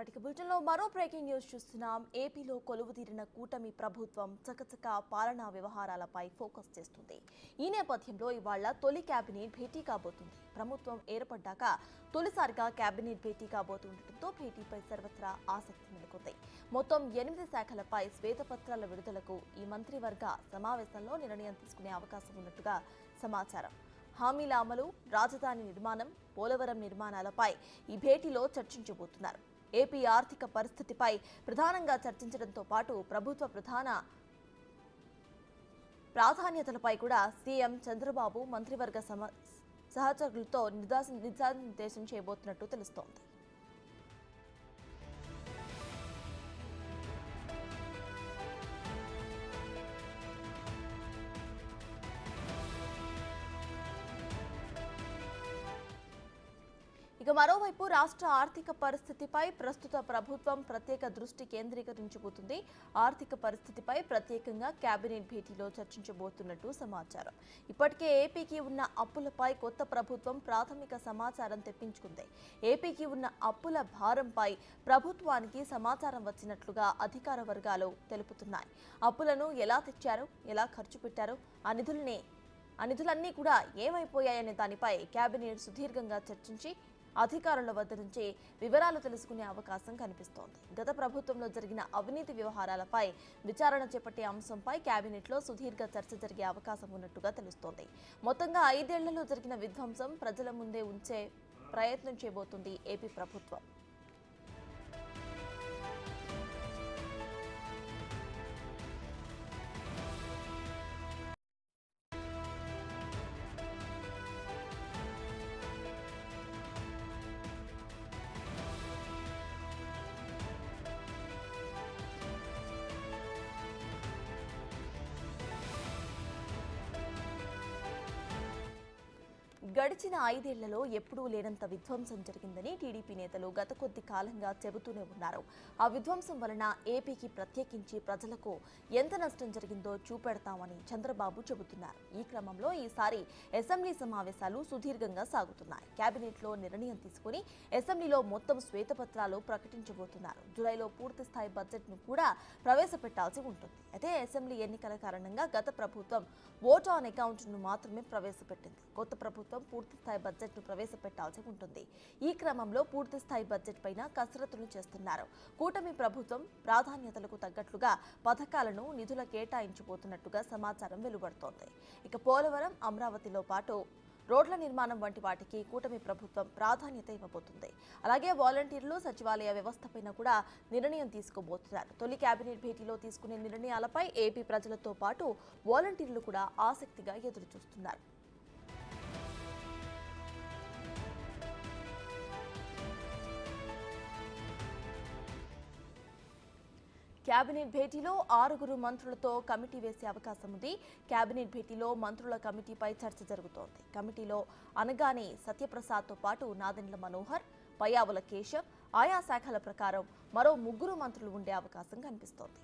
రేపటికి బులెటిన్లో మరో బ్రేకింగ్ న్యూస్ చూస్తున్నాం. ఏపీలో కొలువుదీరిన కూటమి ప్రభుత్వం చకచక పాలనా వ్యవహారాలపై ఫోకస్ చేస్తుంది. ఈ నేపథ్యంలో ఇవాళ తొలి కేబినెట్ భేటీ కాబోతుంది. ప్రభుత్వం ఏర్పడ్డాక తొలిసారిగా కేబినెట్ భేటీ కాబోతుండటంతో భేటీపై సర్వత్రా ఆసక్తి నెలకొంది. మొత్తం 8 శాఖలపై శ్వేతపత్రాల విడుదలకు ఈ మంత్రివర్గ సమావేశంలో నిర్ణయం తీసుకునే అవకాశం ఉన్నట్టుగా సమాచారం. హామీల అమలు, రాజధాని నిర్మాణం, పోలవరం నిర్మాణాలపై ఈ భేటీలో చర్చించబోతున్నారు. ఏపీ ఆర్థిక పరిస్థితిపై ప్రధానంగా చర్చించడంతో పాటు ప్రభుత్వ ప్రధాన ప్రాధాన్యతలపై కూడా సీఎం చంద్రబాబు మంత్రివర్గ సహచరులతో దిశానిర్దేశం చేయబోతున్నట్టు తెలుస్తోంది. ఇక మరోవైపు రాష్ట్ర ఆర్థిక పరిస్థితిపై ప్రస్తుత ప్రభుత్వం ప్రత్యేక దృష్టి కేంద్రీకరించబోతుంది. ఆర్థిక పరిస్థితిపై ప్రత్యేకంగా కేబినెట్ భేటీలో చర్చించబోతున్నట్టు సమాచారం. ఇప్పటికే ఏపీకి ఉన్న అప్పులపై కొత్త ప్రభుత్వం ప్రాథమిక సమాచారం తెప్పించుకుంది. ఏపీకి ఉన్న అప్పుల భారంపై ప్రభుత్వానికి సమాచారం వచ్చినట్లుగా అధికార వర్గాలు తెలుపుతున్నాయి. అప్పులను ఎలా తెచ్చారు, ఎలా ఖర్చు పెట్టారు, ఆ నిధులన్నీ కూడా ఏమైపోయాయనే దానిపై కేబినెట్ సుదీర్ఘంగా చర్చించి అధికారుల వద్ద నుంచి వివరాలు తెలుసుకునే అవకాశం కనిపిస్తోంది. గత ప్రభుత్వంలో జరిగిన అవినీతి వ్యవహారాలపై విచారణ చేపట్టే అంశంపై కేబినెట్లో సుదీర్ఘ చర్చ జరిగే అవకాశం ఉన్నట్టుగా తెలుస్తోంది. మొత్తంగా 5 ఏళ్లలో జరిగిన విధ్వంసం ప్రజల ముందే ఉంచే ప్రయత్నం చేయబోతుంది ఏపీ ప్రభుత్వం. గడిచిన 5 ఏళ్లలో ఎప్పుడూ లేనంత విధ్వంసం జరిగిందని టీడీపీ నేతలు గత కొద్ది కాలంగా చెబుతూనే ఉన్నారు. ఆ విధ్వంసం వలన ఏపీకి ప్రత్యేకించి ప్రజలకు ఎంత నష్టం జరిగిందో చూపెడతామని చంద్రబాబు చెబుతున్నారు. ఈ క్రమంలో ఈసారి అసెంబ్లీ సమావేశాలు సుదీర్ఘంగా సాగుతున్నాయి. కేబినెట్లో నిర్ణయం తీసుకుని అసెంబ్లీలో మొత్తం శ్వేతపత్రాలు ప్రకటించబోతున్నారు. జూలైలో పూర్తి స్థాయి బడ్జెట్ను కూడా ప్రవేశపెట్టాల్సి ఉంటుంది. అయితే అసెంబ్లీ ఎన్నికల కారణంగా గత ప్రభుత్వం ఓట్ ఆన్ అకౌంట్ను మాత్రమే ప్రవేశపెట్టింది. కొత్త ప్రభుత్వం పూర్తి స్థాయి బడ్జెట్ను ప్రవేశపెట్టాల్సి ఉంటుంది. ఈ క్రమంలో పూర్తి స్థాయి బడ్జెట్ పైన కసరత్తులు చేస్తున్నారు. కూటమి ప్రభుత్వం ప్రాధాన్యతలకు తగ్గట్లుగా పథకాలను నిధుల కేటాయించబోతున్నట్టుగా సమాచారం వెలువడుతోంది. ఇక పోలవరం, అమరావతిలో పాటు రోడ్ల నిర్మాణం వంటి వాటికి కూటమి ప్రభుత్వం ప్రాధాన్యత ఇవ్వబోతుంది. అలాగే వాలంటీర్లు, సచివాలయ వ్యవస్థపైన కూడా నిర్ణయం తీసుకోబోతున్నారు. తొలి కేబినెట్ భేటీలో తీసుకునే నిర్ణయాలపై ఏపీ ప్రజలతో పాటు వాలంటీర్లు కూడా ఆసక్తిగా ఎదురుచూస్తున్నారు. కేబినెట్ భేటీలో 6 మంత్రులతో కమిటీ వేసే అవకాశం ఉంది. కేబినెట్ భేటీలో మంత్రుల కమిటీపై చర్చ జరుగుతోంది. కమిటీలో అనగానే సత్యప్రసాద్తో పాటు నాదెండ్ల మనోహర్, పయ్యావుల కేశవ్, ఆయా శాఖల ప్రకారం మరో 3 మంత్రులు ఉండే అవకాశం కనిపిస్తోంది.